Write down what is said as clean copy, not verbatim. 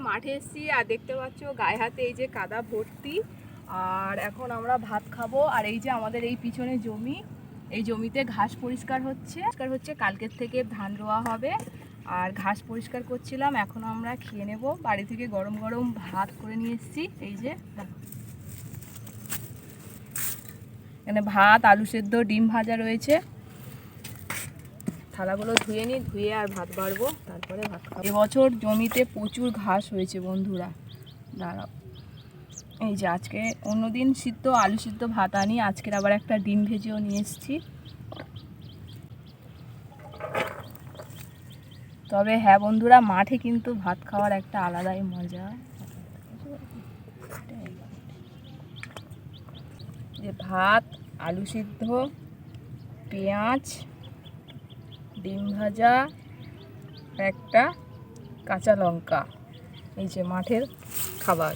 মাঠে এসেছি আর দেখতে পাচ্ছ গায়ে হাতে এই যে কাদা ভর্তি। আর এখন আমরা ভাত খাবো। আর এই যে আমাদের এই পিছনে জমি, এই জমিতে ঘাস পরিষ্কার হচ্ছে। কালকের থেকে ধান রোয়া হবে আর ঘাস পরিষ্কার করছিলাম। এখন আমরা খেয়ে নেব। বাড়ি থেকে গরম গরম ভাত করে নিয়ে এসেছি। এই যে এখানে ভাত, আলু সেদ্ধ, ডিম ভাজা রয়েছে। থালাগুলো ধুয়ে নিই, ধুয়ে আর ভাত বাড়বো, তারপরে ভাত খাবো। এবছর জমিতে প্রচুর ঘাস হয়েছে বন্ধুরা। দাঁড়াও, এই যে আজকে অন্যদিন সিদ্ধ আলু সিদ্ধ ভাত আনি, আজকের আবার একটা ডিম ভেজেও নিয়ে এসেছি। তবে হ্যাঁ বন্ধুরা, মাঠে কিন্তু ভাত খাওয়ার একটা আলাদাই মজা। যে ভাত, আলু সিদ্ধ, পেঁয়াজ, ডিম ভাজা, একটা কাঁচা লঙ্কা, এই যে মাঠের খাবার।